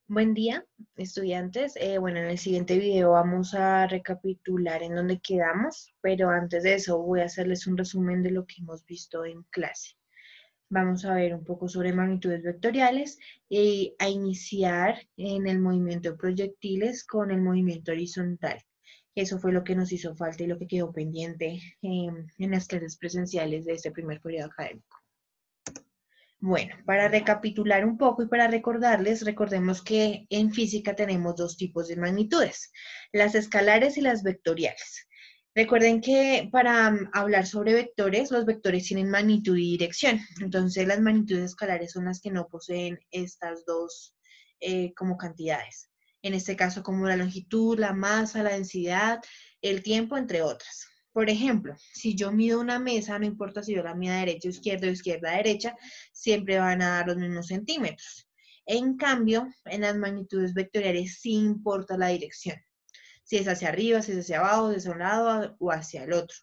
Buen día, estudiantes. Bueno, en el siguiente video vamos a recapitular en dónde quedamos, pero antes de eso voy a hacerles un resumen de lo que hemos visto en clase. Vamos a ver un poco sobre magnitudes vectoriales y a iniciar en el movimiento de proyectiles con el movimiento horizontal. Eso fue lo que nos hizo falta y lo que quedó pendiente en las clases presenciales de este primer periodo académico. Bueno, para recapitular un poco y para recordarles, recordemos que en física tenemos dos tipos de magnitudes, las escalares y las vectoriales. Recuerden que para hablar sobre vectores, los vectores tienen magnitud y dirección. Entonces, las magnitudes escalares son las que no poseen estas dos como cantidades. En este caso, como la longitud, la masa, la densidad, el tiempo, entre otras. Por ejemplo, si yo mido una mesa, no importa si yo la mido derecha o izquierda a derecha, siempre van a dar los mismos centímetros. En cambio, en las magnitudes vectoriales sí importa la dirección. Si es hacia arriba, si es hacia abajo, si es hacia un lado o hacia el otro.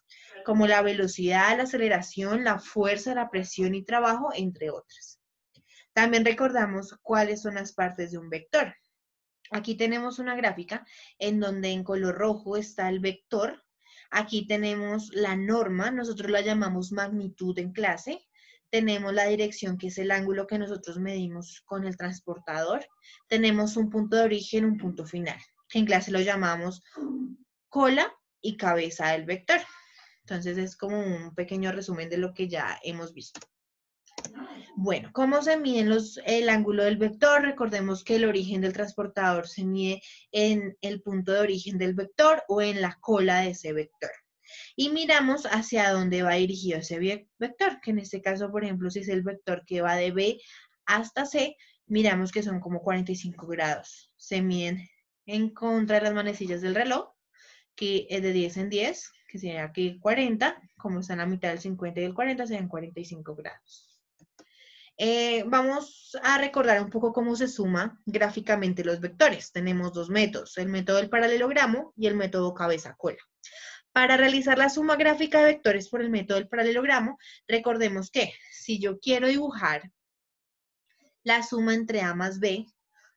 Como la velocidad, la aceleración, la fuerza, la presión y trabajo, entre otras. También recordamos cuáles son las partes de un vector. Aquí tenemos una gráfica en donde en color rojo está el vector. Aquí tenemos la norma, nosotros la llamamos magnitud en clase. Tenemos la dirección, que es el ángulo que nosotros medimos con el transportador. Tenemos un punto de origen, un punto final, que en clase lo llamamos cola y cabeza del vector. Entonces es como un pequeño resumen de lo que ya hemos visto. Bueno, ¿cómo se mide el ángulo del vector? Recordemos que el origen del transportador se mide en el punto de origen del vector o en la cola de ese vector. Y miramos hacia dónde va dirigido ese vector, que en este caso, por ejemplo, si es el vector que va de B hasta C, miramos que son como 45 grados. Se miden en contra de las manecillas del reloj, que es de 10 en 10, que sería aquí 40, como está en la mitad del 50 y el 40, serían 45 grados. Vamos a recordar un poco cómo se suma gráficamente los vectores. Tenemos dos métodos, el método del paralelogramo y el método cabeza-cola. Para realizar la suma gráfica de vectores por el método del paralelogramo, recordemos que si yo quiero dibujar la suma entre A más B,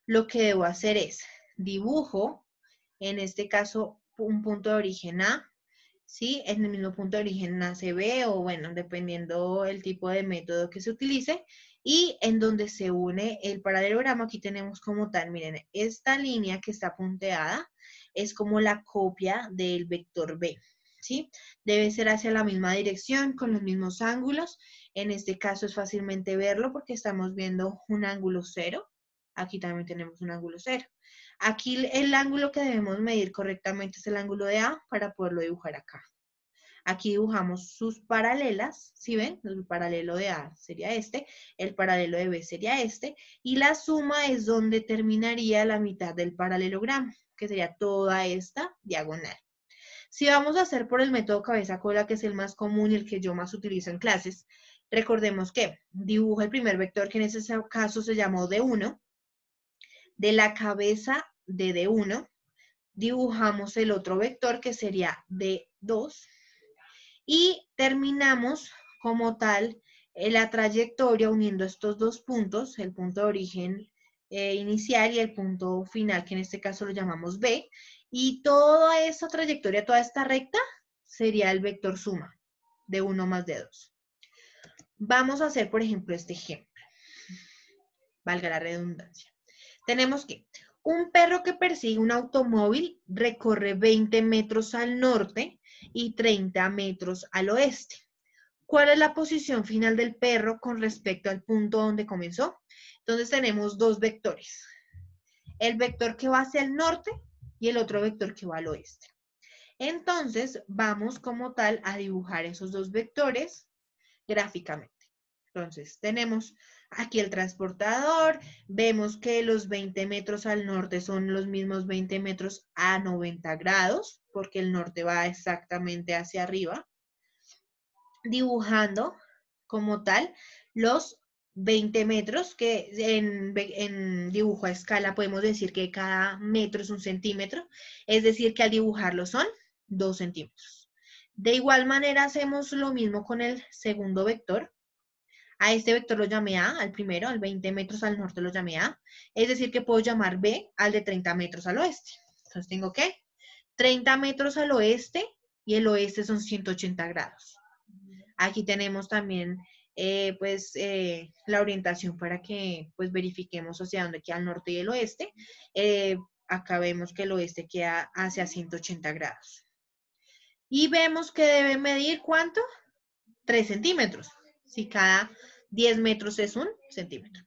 lo que debo hacer es dibujo, en este caso, un punto de origen A, ¿sí? En el mismo punto de origen nace B, o bueno, dependiendo el tipo de método que se utilice, y en donde se une el paralelogramo, aquí tenemos como tal, miren, esta línea que está punteada es como la copia del vector B, ¿sí? Debe ser hacia la misma dirección, con los mismos ángulos. En este caso es fácilmente verlo porque estamos viendo un ángulo cero. Aquí también tenemos un ángulo cero. Aquí el ángulo que debemos medir correctamente es el ángulo de A para poderlo dibujar acá. Aquí dibujamos sus paralelas, ¿sí ven? El paralelo de A sería este, el paralelo de B sería este, y la suma es donde terminaría la mitad del paralelogramo, que sería toda esta diagonal. Si vamos a hacer por el método cabeza-cola, que es el más común y el que yo más utilizo en clases, recordemos que dibujo el primer vector, que en ese caso se llamó D1, de la cabeza de D1, dibujamos el otro vector, que sería D2, y terminamos como tal la trayectoria uniendo estos dos puntos, el punto de origen inicial y el punto final, que en este caso lo llamamos B, y toda esa trayectoria, toda esta recta, sería el vector suma de 1 más de 2. Vamos a hacer, por ejemplo, este ejemplo. Valga la redundancia. Tenemos que un perro que persigue un automóvil recorre 20 metros al norte y 30 metros al oeste. ¿Cuál es la posición final del perro con respecto al punto donde comenzó? Entonces tenemos dos vectores. El vector que va hacia el norte y el otro vector que va al oeste. Entonces vamos como tal a dibujar esos dos vectores gráficamente. Entonces tenemos aquí el transportador, vemos que los 20 metros al norte son los mismos 20 metros a 90 grados, porque el norte va exactamente hacia arriba, dibujando como tal los 20 metros, que en dibujo a escala podemos decir que cada metro es un centímetro, es decir que al dibujarlo son 2 centímetros. De igual manera hacemos lo mismo con el segundo vector. A este vector lo llamé A, al primero, al 20 metros al norte lo llamé A. Es decir, que puedo llamar B al de 30 metros al oeste. Entonces tengo que 30 metros al oeste y el oeste son 180 grados. Aquí tenemos también la orientación para que pues verifiquemos hacia dónde queda el norte y el oeste. Acá vemos que el oeste queda hacia 180 grados. Y vemos que debe medir, ¿cuánto? 3 centímetros. Si cada 10 metros es 1 centímetro.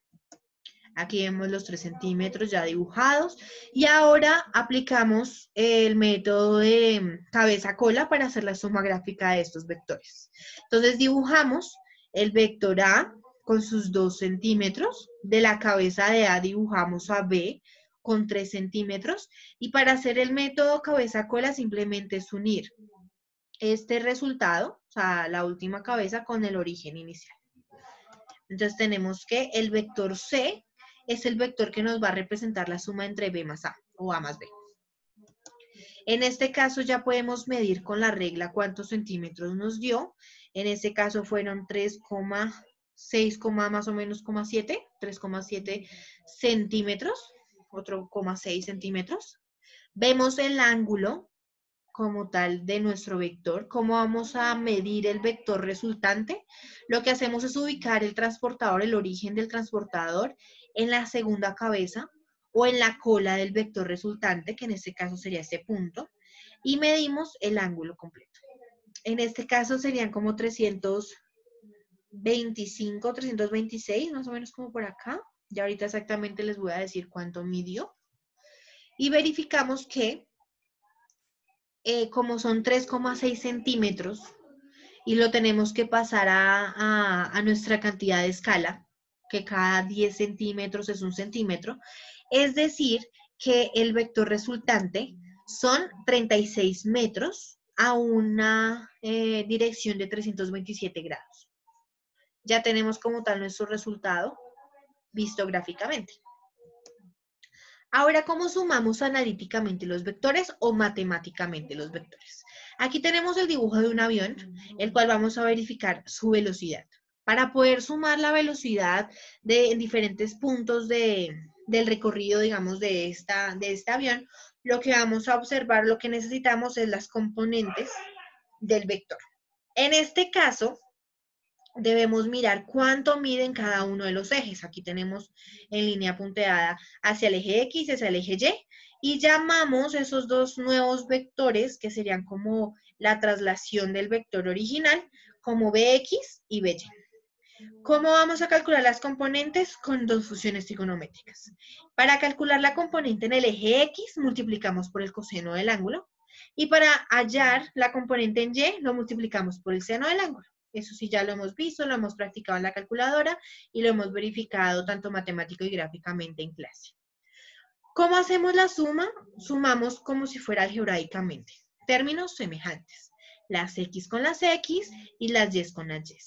Aquí vemos los 3 centímetros ya dibujados. Y ahora aplicamos el método de cabeza-cola para hacer la suma gráfica de estos vectores. Entonces dibujamos el vector A con sus 2 centímetros. De la cabeza de A dibujamos a B con 3 centímetros. Y para hacer el método cabeza-cola simplemente es unir este resultado, o sea, la última cabeza con el origen inicial. Entonces tenemos que el vector C es el vector que nos va a representar la suma entre B más A, o A más B. En este caso ya podemos medir con la regla cuántos centímetros nos dio. En este caso fueron 3,6, más o menos, 7, 3,7 centímetros, otro 0,6 centímetros. Vemos el ángulo como tal de nuestro vector. ¿Cómo vamos a medir el vector resultante? Lo que hacemos es ubicar el transportador, el origen del transportador, en la segunda cabeza o en la cola del vector resultante, que en este caso sería este punto, y medimos el ángulo completo. En este caso serían como 325, 326, más o menos como por acá. Ya ahorita exactamente les voy a decir cuánto midió. Y verificamos que como son 3,6 centímetros y lo tenemos que pasar a nuestra cantidad de escala, que cada 10 centímetros es 1 centímetro, es decir, que el vector resultante son 36 metros a una dirección de 327 grados. Ya tenemos como tal nuestro resultado visto gráficamente. Ahora, ¿cómo sumamos analíticamente los vectores o matemáticamente los vectores? Aquí tenemos el dibujo de un avión, el cual vamos a verificar su velocidad. Para poder sumar la velocidad en diferentes puntos del recorrido, digamos, de este avión, lo que vamos a observar, lo que necesitamos es las componentes del vector. En este caso, debemos mirar cuánto miden cada uno de los ejes. Aquí tenemos en línea punteada hacia el eje X, hacia el eje Y, y llamamos esos dos nuevos vectores, que serían como la traslación del vector original, como Bx y By. ¿Cómo vamos a calcular las componentes? Con dos funciones trigonométricas. Para calcular la componente en el eje X, multiplicamos por el coseno del ángulo, y para hallar la componente en Y, lo multiplicamos por el seno del ángulo. Eso sí ya lo hemos visto, lo hemos practicado en la calculadora y lo hemos verificado tanto matemático y gráficamente en clase. ¿Cómo hacemos la suma? Sumamos como si fuera algebraicamente. Términos semejantes. Las X con las X y las Y con las Y.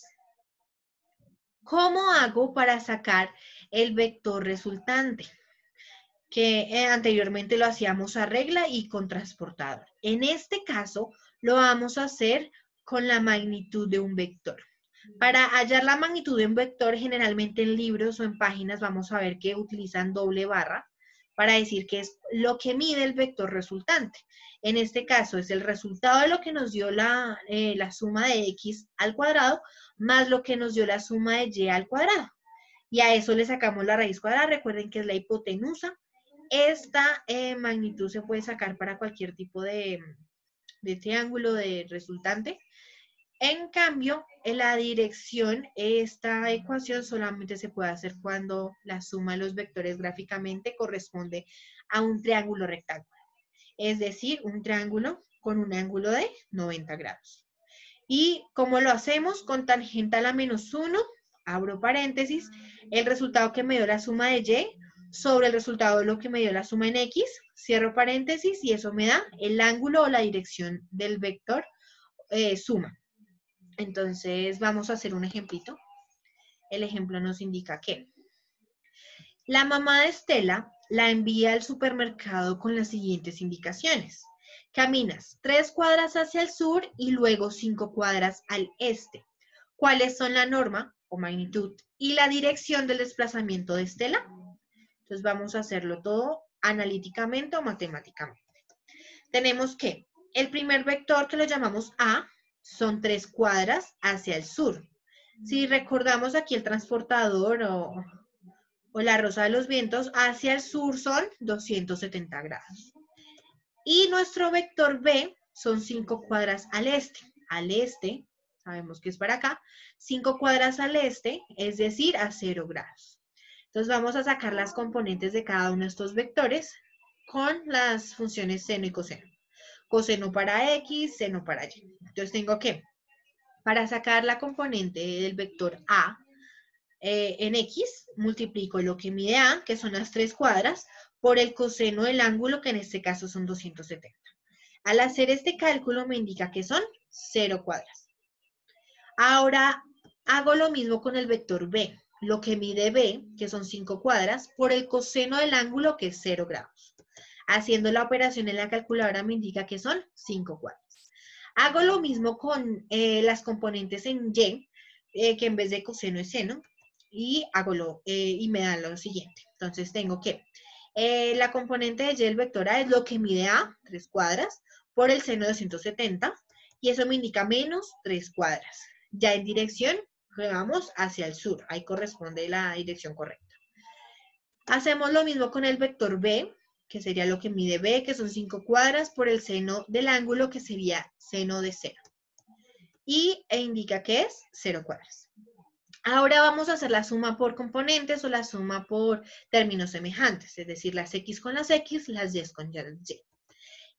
¿Cómo hago para sacar el vector resultante? Que anteriormente lo hacíamos a regla y con transportador. En este caso, lo vamos a hacer con la magnitud de un vector. Para hallar la magnitud de un vector, generalmente en libros o en páginas vamos a ver que utilizan doble barra para decir que es lo que mide el vector resultante. En este caso es el resultado de lo que nos dio la suma de x al cuadrado más lo que nos dio la suma de y al cuadrado. Y a eso le sacamos la raíz cuadrada. Recuerden que es la hipotenusa. Esta magnitud se puede sacar para cualquier tipo de triángulo de resultante. En cambio, en la dirección, esta ecuación solamente se puede hacer cuando la suma de los vectores gráficamente corresponde a un triángulo rectangular. Es decir, un triángulo con un ángulo de 90 grados. ¿Y cómo lo hacemos? Con tangente a la menos 1, abro paréntesis, el resultado que me dio la suma de y sobre el resultado de lo que me dio la suma en x, cierro paréntesis y eso me da el ángulo o la dirección del vector suma. Entonces vamos a hacer un ejemplito. El ejemplo nos indica que la mamá de Estela la envía al supermercado con las siguientes indicaciones. Caminas 3 cuadras hacia el sur y luego 5 cuadras al este. ¿Cuáles son la norma? o magnitud y la dirección del desplazamiento de Estela. Entonces vamos a hacerlo todo analíticamente o matemáticamente. Tenemos que el primer vector, que lo llamamos A, son 3 cuadras hacia el sur. Si recordamos aquí el transportador o la rosa de los vientos, hacia el sur son 270 grados. Y nuestro vector B son 5 cuadras al este. Al este, sabemos que es para acá, 5 cuadras al este, es decir, a 0 grados. Entonces vamos a sacar las componentes de cada uno de estos vectores con las funciones seno y coseno. Coseno para X, seno para Y. Entonces tengo que, para sacar la componente del vector A en X, multiplico lo que mide A, que son las 3 cuadras, por el coseno del ángulo, que en este caso son 270. Al hacer este cálculo me indica que son 0 cuadras. Ahora hago lo mismo con el vector B, lo que mide B, que son 5 cuadras, por el coseno del ángulo, que es 0 grados. Haciendo la operación en la calculadora me indica que son 5 cuadras. Hago lo mismo con las componentes en Y, que en vez de coseno es seno, y y me da lo siguiente. Entonces tengo que la componente de Y del vector A es lo que mide A, 3 cuadras, por el seno de 270, y eso me indica menos 3 cuadras. Ya en dirección, vamos hacia el sur, ahí corresponde la dirección correcta. Hacemos lo mismo con el vector B, que sería lo que mide B, que son 5 cuadras, por el seno del ángulo, que sería seno de 0. E indica que es 0 cuadras. Ahora vamos a hacer la suma por componentes o la suma por términos semejantes, es decir, las X con las X, las Y con las Y.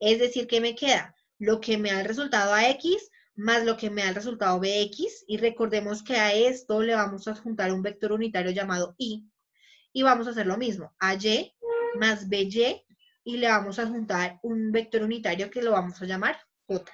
Es decir, que me queda lo que me da el resultado a X más lo que me da el resultado BX, y recordemos que a esto le vamos a adjuntar un vector unitario llamado Y, y vamos a hacer lo mismo, AY más BY, y le vamos a adjuntar un vector unitario que lo vamos a llamar J.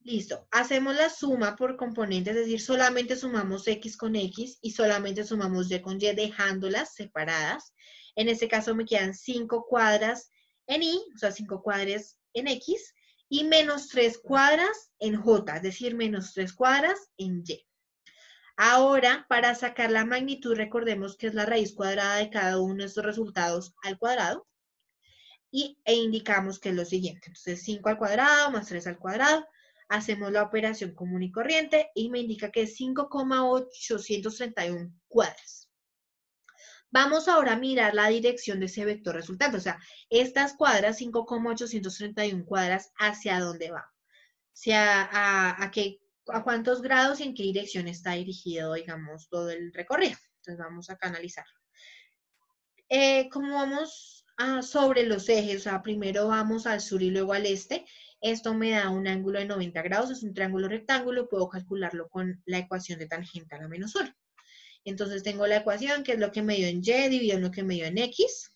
Listo, hacemos la suma por componentes, es decir, solamente sumamos X con X y solamente sumamos Y con Y, dejándolas separadas. En este caso me quedan 5 cuadras en Y, o sea, 5 cuadras en X, y menos 3 cuadras en J, es decir, menos 3 cuadras en Y. Ahora, para sacar la magnitud, recordemos que es la raíz cuadrada de cada uno de estos resultados al cuadrado, e indicamos que es lo siguiente. Entonces, 5 al cuadrado más 3 al cuadrado. Hacemos la operación común y corriente y me indica que es 5,831 cuadras. Vamos ahora a mirar la dirección de ese vector resultante. O sea, estas cuadras, 5,831 cuadras, ¿hacia dónde va? ¿A cuántos grados y en qué dirección está dirigido, digamos, todo el recorrido? Entonces vamos a canalizarlo. Como vamos sobre los ejes, o sea, primero vamos al sur y luego al este, esto me da un ángulo de 90 grados, es un triángulo rectángulo, puedo calcularlo con la ecuación de tangente a la menos 1. Entonces tengo la ecuación, que es lo que me dio en Y, dividido en lo que me dio en X,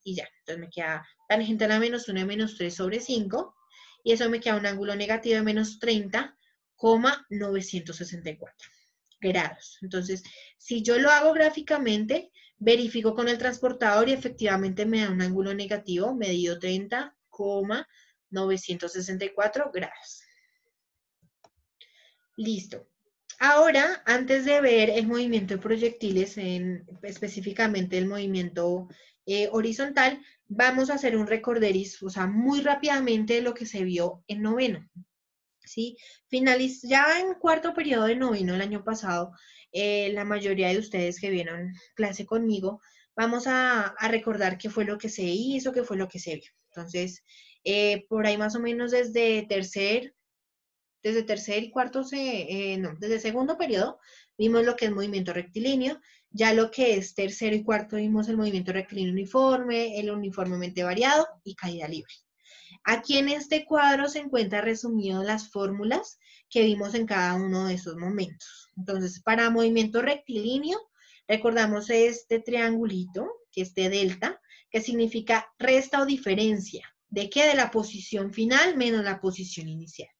y ya. Entonces me queda tangente a la menos 1 de menos 3 sobre 5, y eso me queda un ángulo negativo de menos 30,964 grados. Entonces, si yo lo hago gráficamente, verifico con el transportador y efectivamente me da un ángulo negativo medido 30,964 grados. Listo. Ahora, antes de ver el movimiento de proyectiles, específicamente el movimiento horizontal, vamos a hacer un recorderis, o sea, muy rápidamente lo que se vio en noveno. ¿Sí? Ya en cuarto periodo de noveno el año pasado, la mayoría de ustedes que vieron clase conmigo, vamos a recordar qué fue lo que se hizo, qué fue lo que se vio. Entonces, por ahí más o menos desde tercer y cuarto, desde segundo periodo, vimos lo que es movimiento rectilíneo. Ya lo que es tercero y cuarto vimos el movimiento rectilíneo uniforme, el uniformemente variado y caída libre. Aquí en este cuadro se encuentran resumidas las fórmulas que vimos en cada uno de esos momentos. Entonces, para movimiento rectilíneo, recordamos este triangulito, que es de delta, que significa resta o diferencia. ¿De qué? De la posición final menos la posición inicial.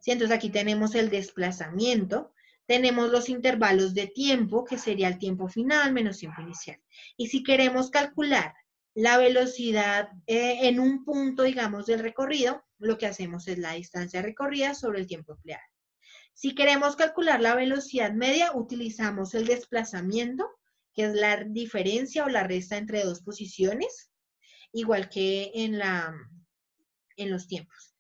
¿Sí? Entonces, aquí tenemos el desplazamiento, tenemos los intervalos de tiempo, que sería el tiempo final menos tiempo inicial. Y si queremos calcular la velocidad en un punto, digamos, del recorrido, lo que hacemos es la distancia recorrida sobre el tiempo empleado. Si queremos calcular la velocidad media, utilizamos el desplazamiento, que es la diferencia o la resta entre dos posiciones, igual que en los tiempos.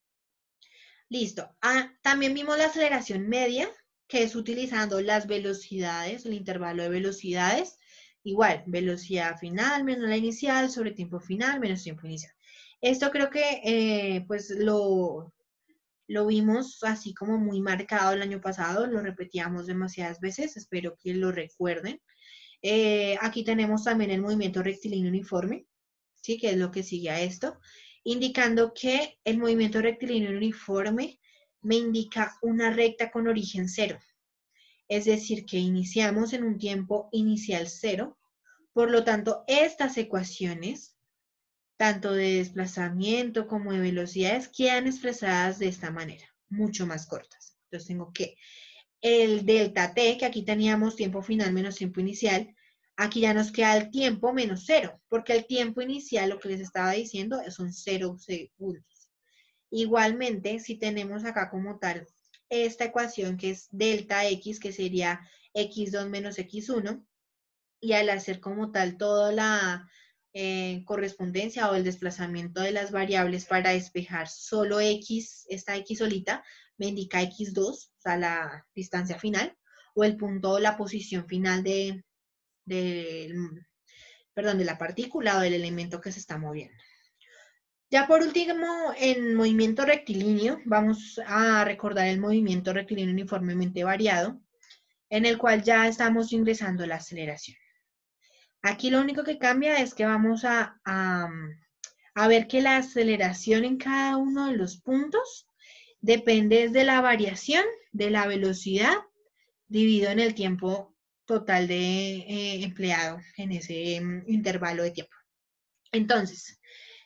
Listo. También vimos la aceleración media, que es utilizando las velocidades, el intervalo de velocidades. Igual, velocidad final menos la inicial sobre tiempo final menos tiempo inicial. Esto creo que pues lo vimos así como muy marcado el año pasado, lo repetíamos demasiadas veces, espero que lo recuerden. Aquí tenemos también el movimiento rectilíneo uniforme, ¿sí? Que es lo que sigue a esto, indicando que el movimiento rectilíneo uniforme me indica una recta con origen cero. Es decir, que iniciamos en un tiempo inicial cero. Por lo tanto, estas ecuaciones, tanto de desplazamiento como de velocidades, quedan expresadas de esta manera, mucho más cortas. Entonces tengo que el delta t, que aquí teníamos tiempo final menos tiempo inicial, aquí ya nos queda el tiempo menos cero, porque el tiempo inicial, lo que les estaba diciendo, son 0 segundos. Igualmente, si tenemos acá como tal esta ecuación que es delta x, que sería x2 menos x1, y al hacer como tal toda la correspondencia o el desplazamiento de las variables para despejar solo x, esta x solita, me indica x2, o sea, la distancia final, o el punto o la posición final de la partícula o del elemento que se está moviendo. Ya por último, en movimiento rectilíneo, vamos a recordar el movimiento rectilíneo uniformemente variado, en el cual ya estamos ingresando la aceleración. Aquí lo único que cambia es que vamos a ver que la aceleración en cada uno de los puntos depende de la variación de la velocidad dividido en el tiempo total de empleado en ese intervalo de tiempo. Entonces,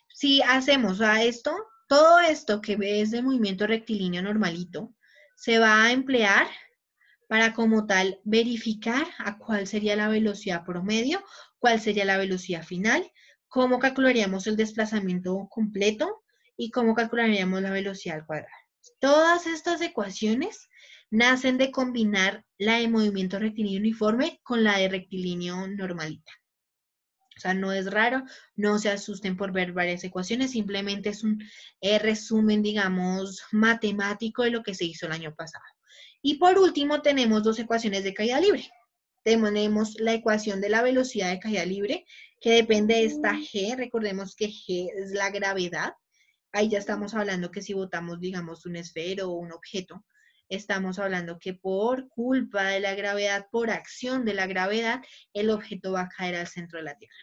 si hacemos a esto, todo esto que ves de movimiento rectilíneo normalito, se va a emplear para como tal verificar a cuál sería la velocidad promedio, cuál sería la velocidad final, cómo calcularíamos el desplazamiento completo y cómo calcularíamos la velocidad al cuadrado. Todas estas ecuaciones nacen de combinar la de movimiento rectilíneo uniforme con la de rectilíneo normalita. O sea, no es raro, no se asusten por ver varias ecuaciones, simplemente es un resumen, digamos, matemático de lo que se hizo el año pasado. Y por último, tenemos dos ecuaciones de caída libre. Tenemos la ecuación de la velocidad de caída libre, que depende de esta G. Recordemos que G es la gravedad. Ahí ya estamos hablando que si botamos, digamos, un esfero o un objeto, estamos hablando que por culpa de la gravedad, por acción de la gravedad, el objeto va a caer al centro de la Tierra.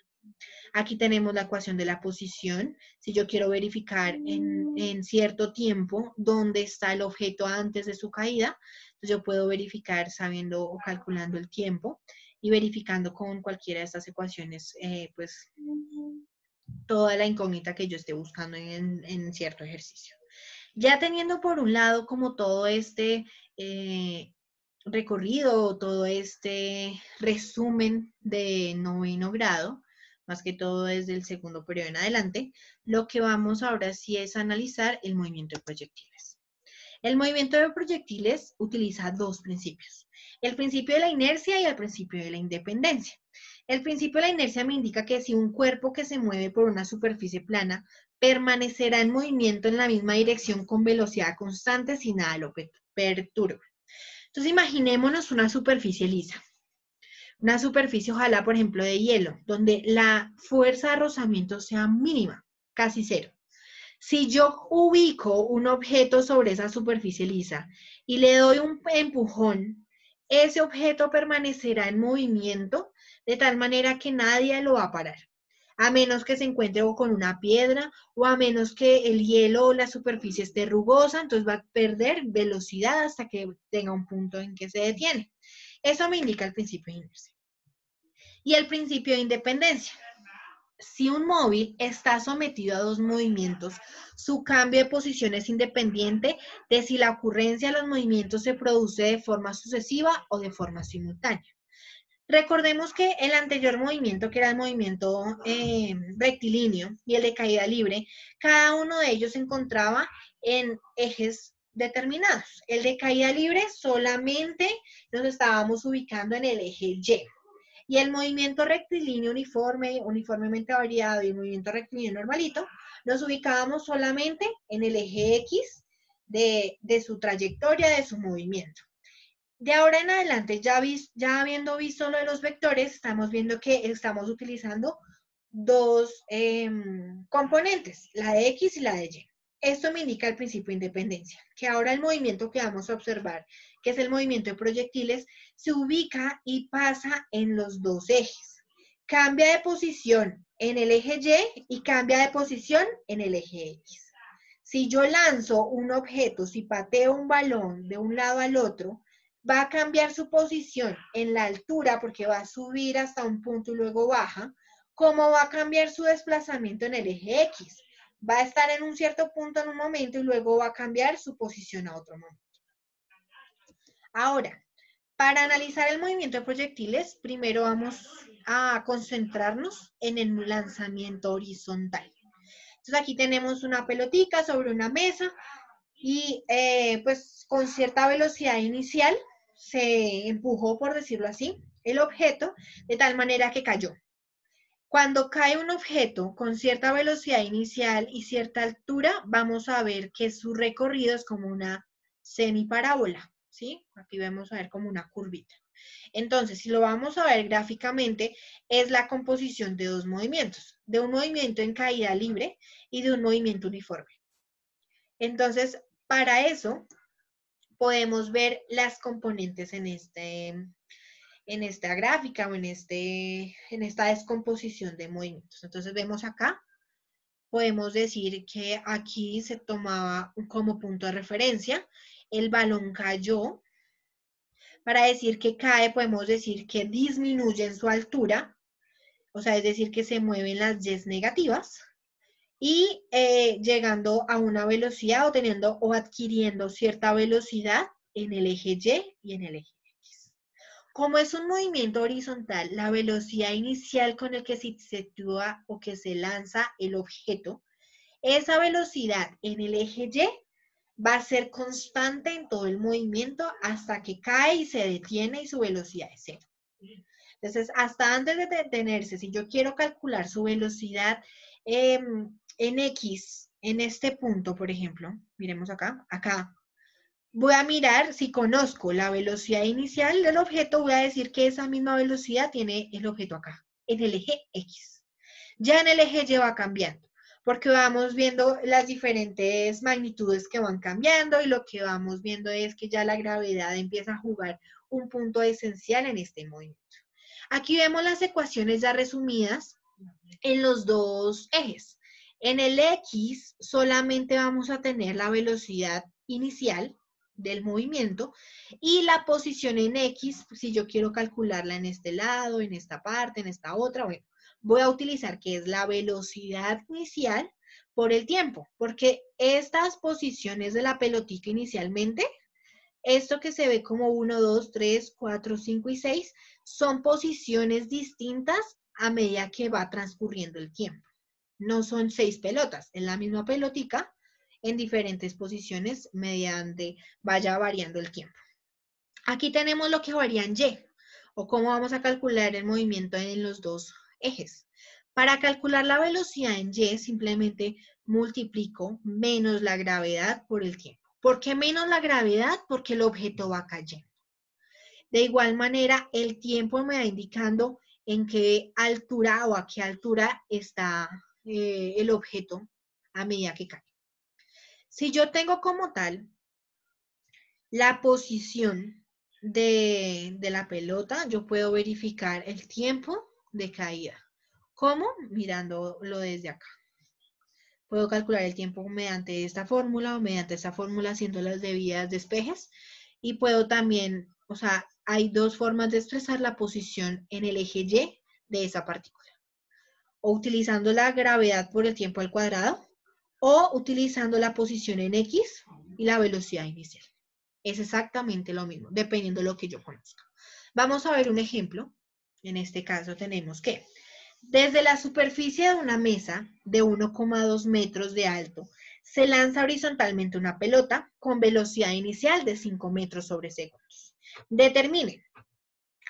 Aquí tenemos la ecuación de la posición. Si yo quiero verificar en cierto tiempo dónde está el objeto antes de su caída, entonces yo puedo verificar sabiendo o calculando el tiempo y verificando con cualquiera de estas ecuaciones, pues, toda la incógnita que yo esté buscando en cierto ejercicio. Ya teniendo por un lado como todo este recorrido, todo este resumen de noveno grado, más que todo desde el segundo periodo en adelante, lo que vamos ahora sí es analizar el movimiento de proyectiles. El movimiento de proyectiles utiliza dos principios, el principio de la inercia y el principio de la independencia. El principio de la inercia me indica que si un cuerpo que se mueve por una superficie plana permanecerá en movimiento en la misma dirección con velocidad constante si nada lo perturba. Entonces imaginémonos una superficie lisa. Una superficie, ojalá, por ejemplo, de hielo, donde la fuerza de rozamiento sea mínima, casi cero. Si yo ubico un objeto sobre esa superficie lisa y le doy un empujón, ese objeto permanecerá en movimiento de tal manera que nadie lo va a parar, a menos que se encuentre con una piedra o a menos que el hielo o la superficie esté rugosa, entonces va a perder velocidad hasta que tenga un punto en que se detiene. Eso me indica el principio de inercia. Y el principio de independencia. Si un móvil está sometido a dos movimientos, su cambio de posición es independiente de si la ocurrencia de los movimientos se produce de forma sucesiva o de forma simultánea. Recordemos que el anterior movimiento, que era el movimiento rectilíneo y el de caída libre, cada uno de ellos se encontraba en ejes determinados. El de caída libre solamente nos estábamos ubicando en el eje Y. Y el movimiento rectilíneo uniforme, uniformemente variado y el movimiento rectilíneo normalito, nos ubicábamos solamente en el eje X de su trayectoria, de su movimiento. De ahora en adelante, ya habiendo visto lo de los vectores, estamos viendo que estamos utilizando dos componentes, la de X y la de Y. Esto me indica el principio de independencia, que ahora el movimiento que vamos a observar, que es el movimiento de proyectiles, se ubica y pasa en los dos ejes. Cambia de posición en el eje Y y cambia de posición en el eje X. Si yo lanzo un objeto, si pateo un balón de un lado al otro, va a cambiar su posición en la altura porque va a subir hasta un punto y luego baja. ¿Cómo va a cambiar su desplazamiento en el eje X? Va a estar en un cierto punto en un momento y luego va a cambiar su posición a otro momento. Ahora, para analizar el movimiento de proyectiles, primero vamos a concentrarnos en el lanzamiento horizontal. Entonces aquí tenemos una pelotica sobre una mesa y pues con cierta velocidad inicial se empujó, por decirlo así, el objeto de tal manera que cayó. Cuando cae un objeto con cierta velocidad inicial y cierta altura, vamos a ver que su recorrido es como una semiparábola, ¿sí? Aquí vamos a ver como una curvita. Entonces, si lo vamos a ver gráficamente, es la composición de dos movimientos, de un movimiento en caída libre y de un movimiento uniforme. Entonces, para eso, podemos ver las componentes en esta gráfica o en esta descomposición de movimientos. Entonces vemos acá, podemos decir que aquí se tomaba como punto de referencia, el balón cayó. Para decir que cae, podemos decir que disminuye en su altura, o sea, es decir, que se mueven las Y negativas, y llegando a una velocidad o teniendo o adquiriendo cierta velocidad en el eje Y en el eje X. Como es un movimiento horizontal, la velocidad inicial con el que se sitúa o que se lanza el objeto, esa velocidad en el eje Y va a ser constante en todo el movimiento hasta que cae y se detiene y su velocidad es cero. Entonces, hasta antes de detenerse, si yo quiero calcular su velocidad en X, en este punto, por ejemplo, miremos acá, voy a mirar si conozco la velocidad inicial del objeto, voy a decir que esa misma velocidad tiene el objeto acá, en el eje X. Ya en el eje Y va cambiando, porque vamos viendo las diferentes magnitudes que van cambiando y lo que vamos viendo es que ya la gravedad empieza a jugar un punto esencial en este movimiento. Aquí vemos las ecuaciones ya resumidas en los dos ejes. En el X solamente vamos a tener la velocidad inicial del movimiento y la posición en X, si yo quiero calcularla en este lado, en esta parte, en esta otra, bueno, voy a utilizar que es la velocidad inicial por el tiempo, porque estas posiciones de la pelotica inicialmente, esto que se ve como 1, 2, 3, 4, 5 y 6, son posiciones distintas a medida que va transcurriendo el tiempo. No son 6 pelotas, es la misma pelotica en diferentes posiciones mediante vaya variando el tiempo. Aquí tenemos lo que varía en Y, o cómo vamos a calcular el movimiento en los dos ejes. Para calcular la velocidad en Y, simplemente multiplico menos la gravedad por el tiempo. ¿Por qué menos la gravedad? Porque el objeto va cayendo. De igual manera, el tiempo me va indicando en qué altura o a qué altura está el objeto a medida que cae. Si yo tengo como tal la posición de la pelota, yo puedo verificar el tiempo de caída. ¿Cómo? Mirándolo desde acá. Puedo calcular el tiempo mediante esta fórmula o mediante esta fórmula haciendo las debidas despejes. Y puedo también, o sea, hay dos formas de expresar la posición en el eje Y de esa partícula. O utilizando la gravedad por el tiempo al cuadrado, o utilizando la posición en X y la velocidad inicial. Es exactamente lo mismo, dependiendo de lo que yo conozca. Vamos a ver un ejemplo. En este caso tenemos que desde la superficie de una mesa de 1,2 metros de alto Se lanza horizontalmente una pelota con velocidad inicial de 5 metros sobre segundos. Determine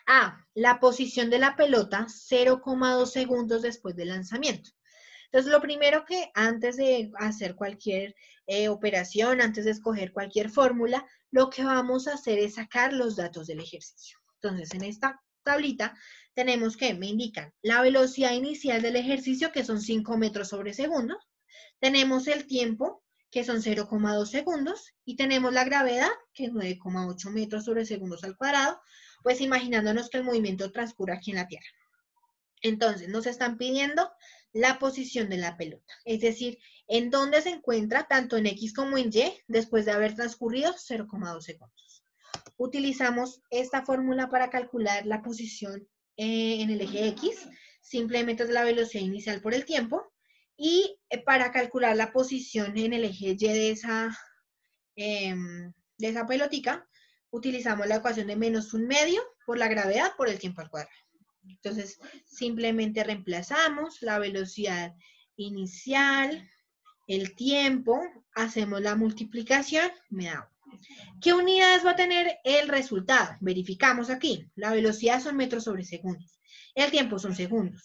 A, la posición de la pelota 0,2 segundos después del lanzamiento. Entonces, lo primero que antes de hacer cualquier operación, antes de escoger cualquier fórmula, lo que vamos a hacer es sacar los datos del ejercicio. Entonces, en esta tablita tenemos que me indican la velocidad inicial del ejercicio, que son 5 metros sobre segundos. Tenemos el tiempo, que son 0,2 segundos, y tenemos la gravedad, que es 9,8 metros sobre segundos al cuadrado, pues imaginándonos que el movimiento transcurre aquí en la Tierra. Entonces, nos están pidiendo la posición de la pelota, es decir, en dónde se encuentra tanto en X como en Y después de haber transcurrido 0,2 segundos. Utilizamos esta fórmula para calcular la posición en el eje X, simplemente es la velocidad inicial por el tiempo, y para calcular la posición en el eje Y de esa pelotica, utilizamos la ecuación de menos un medio por la gravedad por el tiempo al cuadrado. Entonces, simplemente reemplazamos la velocidad inicial, el tiempo, hacemos la multiplicación, me da. ¿Qué unidades va a tener el resultado? Verificamos aquí. La velocidad son metros sobre segundos. El tiempo son segundos.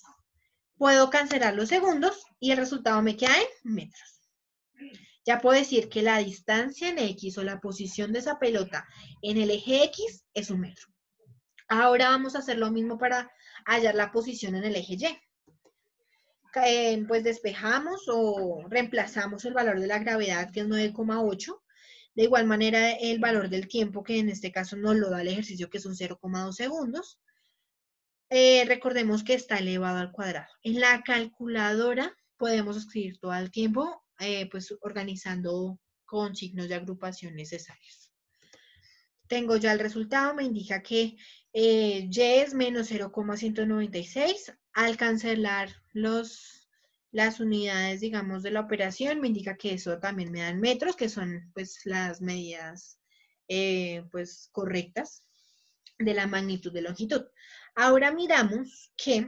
Puedo cancelar los segundos y el resultado me queda en metros. Ya puedo decir que la distancia en X o la posición de esa pelota en el eje X es 1 metro. Ahora vamos a hacer lo mismo para hallar la posición en el eje Y. Pues despejamos o reemplazamos el valor de la gravedad, que es 9,8. De igual manera, el valor del tiempo, que en este caso nos lo da el ejercicio, que son 0,2 segundos. Recordemos que está elevado al cuadrado. En la calculadora podemos escribir todo el tiempo, pues organizando con signos de agrupación necesarios. Tengo ya el resultado, me indica que Y es menos 0,196. Al cancelar las unidades, digamos, de la operación, me indica que eso también me dan metros, que son pues las medidas pues correctas de la magnitud de longitud. Ahora miramos que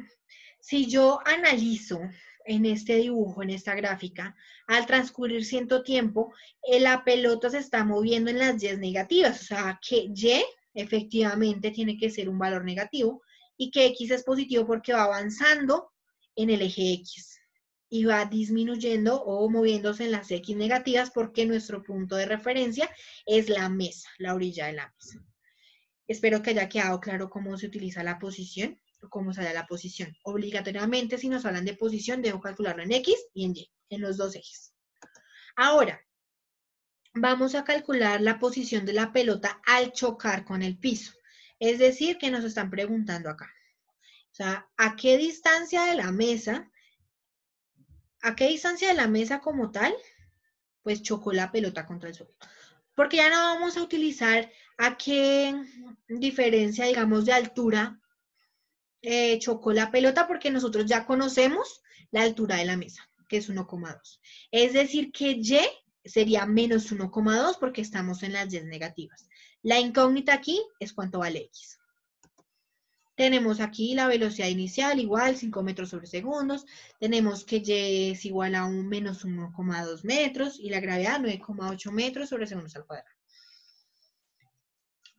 si yo analizo en este dibujo, en esta gráfica, al transcurrir cierto tiempo, la pelota se está moviendo en las Y negativas, o sea que Y efectivamente tiene que ser un valor negativo y que X es positivo porque va avanzando en el eje X y va disminuyendo o moviéndose en las X negativas porque nuestro punto de referencia es la mesa, la orilla de la mesa. Espero que haya quedado claro cómo se utiliza la posición o cómo sale la posición. Obligatoriamente, si nos hablan de posición, debo calcularlo en X y en Y, en los dos ejes. Ahora, vamos a calcular la posición de la pelota al chocar con el piso. Es decir, que nos están preguntando acá. O sea, ¿a qué distancia de la mesa? ¿A qué distancia de la mesa como tal? Pues chocó la pelota contra el suelo. Porque ya no vamos a utilizar a qué diferencia, digamos, de altura chocó la pelota, porque nosotros ya conocemos la altura de la mesa, que es 1,2. Es decir, que Y sería menos 1,2 porque estamos en las Y negativas. La incógnita aquí es cuánto vale X. Tenemos aquí la velocidad inicial igual, 5 metros sobre segundos. Tenemos que Y es igual a un menos 1,2 metros y la gravedad 9,8 metros sobre segundos al cuadrado.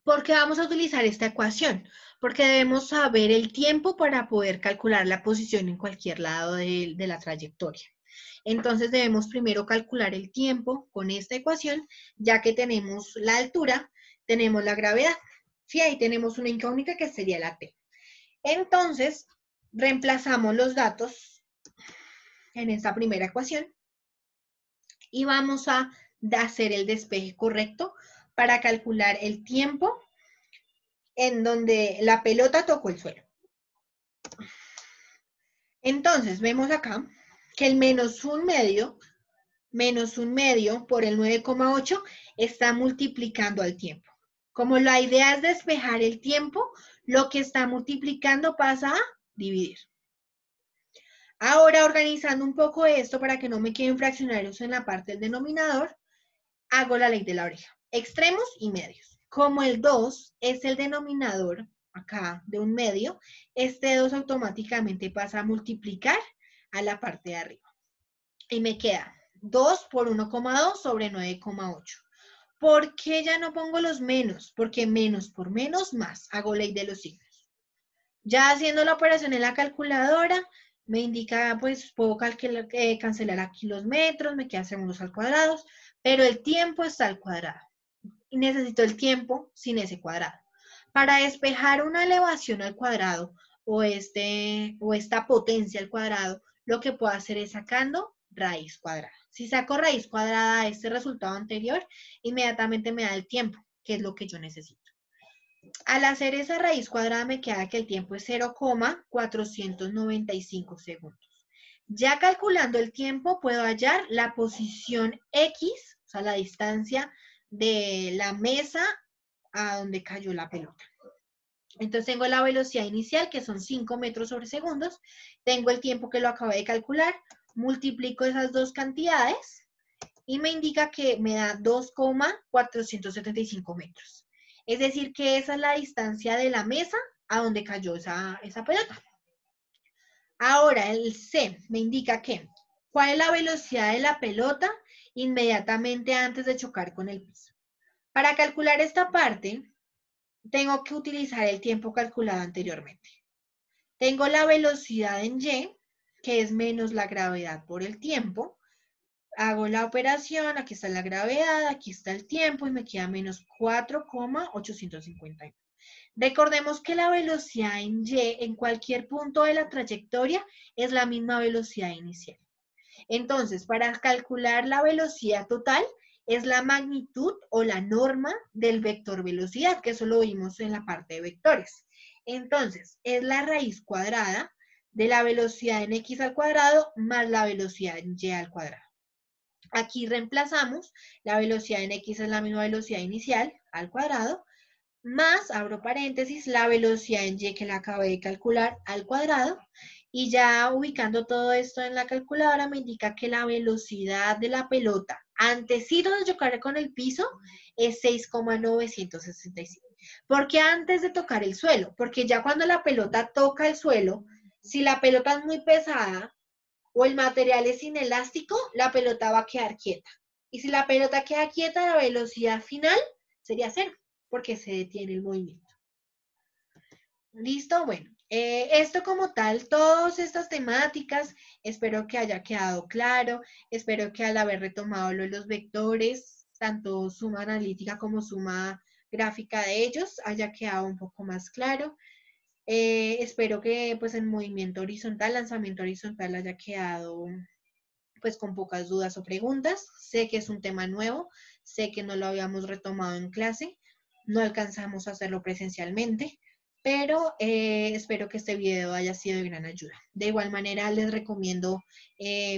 ¿Por qué vamos a utilizar esta ecuación? Porque debemos saber el tiempo para poder calcular la posición en cualquier lado de la trayectoria. Entonces debemos primero calcular el tiempo con esta ecuación, ya que tenemos la altura, tenemos la gravedad. Sí, ahí tenemos una incógnita que sería la T. Entonces, reemplazamos los datos en esta primera ecuación y vamos a hacer el despeje correcto para calcular el tiempo en donde la pelota tocó el suelo. Entonces, vemos acá que el menos un medio por el 9,8 está multiplicando al tiempo. Como la idea es despejar el tiempo, lo que está multiplicando pasa a dividir. Ahora, organizando un poco esto para que no me queden fraccionarios en la parte del denominador, hago la ley de la oreja. Extremos y medios. Como el 2 es el denominador acá de un medio, este 2 automáticamente pasa a multiplicar a la parte de arriba. Y me queda 2 por 1,2 sobre 9,8. ¿Por qué ya no pongo los menos? Porque menos por menos más. Hago ley de los signos. Ya haciendo la operación en la calculadora, me indica, pues puedo cancelar aquí los metros, me quedan segundos al cuadrado, pero el tiempo está al cuadrado. Y necesito el tiempo sin ese cuadrado. Para despejar una elevación al cuadrado o esta potencia al cuadrado, lo que puedo hacer es sacando raíz cuadrada. Si saco raíz cuadrada de este resultado anterior, inmediatamente me da el tiempo, que es lo que yo necesito. Al hacer esa raíz cuadrada me queda que el tiempo es 0,495 segundos. Ya calculando el tiempo puedo hallar la posición X, o sea, la distancia de la mesa a donde cayó la pelota. Entonces tengo la velocidad inicial, que son 5 metros sobre segundos. Tengo el tiempo que lo acabé de calcular. Multiplico esas dos cantidades y me indica que me da 2,475 metros. Es decir, que esa es la distancia de la mesa a donde cayó esa pelota. Ahora, el C me indica que, ¿cuál es la velocidad de la pelota inmediatamente antes de chocar con el piso? Para calcular esta parte, tengo que utilizar el tiempo calculado anteriormente. Tengo la velocidad en Y, que es menos la gravedad por el tiempo. Hago la operación, aquí está la gravedad, aquí está el tiempo y me queda menos 4,851. Recordemos que la velocidad en Y en cualquier punto de la trayectoria es la misma velocidad inicial. Entonces, para calcular la velocidad total es la magnitud o la norma del vector velocidad, que eso lo vimos en la parte de vectores. Entonces, es la raíz cuadrada de la velocidad en x al cuadrado más la velocidad en y al cuadrado. Aquí reemplazamos, la velocidad en x es la misma velocidad inicial al cuadrado, más, abro paréntesis, la velocidad en y que la acabé de calcular al cuadrado, y ya ubicando todo esto en la calculadora me indica que la velocidad de la pelota antesito de chocar con el piso es 6,965. ¿Por qué antes de tocar el suelo? Porque ya cuando la pelota toca el suelo, si la pelota es muy pesada o el material es inelástico, la pelota va a quedar quieta. Y si la pelota queda quieta, la velocidad final sería 0, porque se detiene el movimiento. ¿Listo? Bueno, esto como tal, todas estas temáticas, espero que haya quedado claro, espero que al haber retomado lo de los vectores, tanto suma analítica como suma gráfica de ellos, haya quedado un poco más claro. Espero que pues el movimiento horizontal, lanzamiento horizontal haya quedado pues con pocas dudas o preguntas. Sé que es un tema nuevo, sé que no lo habíamos retomado en clase, no alcanzamos a hacerlo presencialmente, pero espero que este video haya sido de gran ayuda. De igual manera, les recomiendo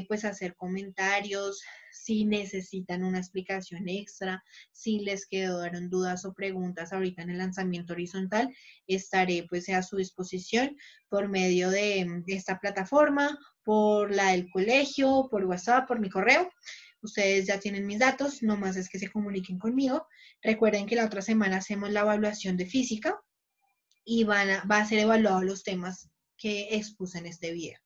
pues hacer comentarios, si necesitan una explicación extra, si les quedaron dudas o preguntas ahorita en el lanzamiento horizontal, estaré pues a su disposición por medio de esta plataforma, por la del colegio, por WhatsApp, por mi correo. Ustedes ya tienen mis datos, nomás es que se comuniquen conmigo. Recuerden que la otra semana hacemos la evaluación de física y va a ser evaluados los temas que expuse en este video.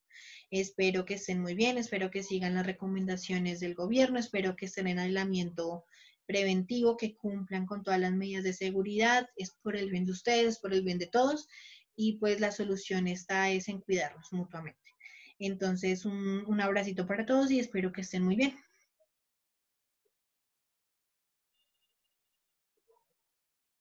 Espero que estén muy bien, espero que sigan las recomendaciones del gobierno, espero que estén en aislamiento preventivo, que cumplan con todas las medidas de seguridad, es por el bien de ustedes, por el bien de todos, y pues la solución está es en cuidarnos mutuamente. Entonces, un abracito para todos y espero que estén muy bien.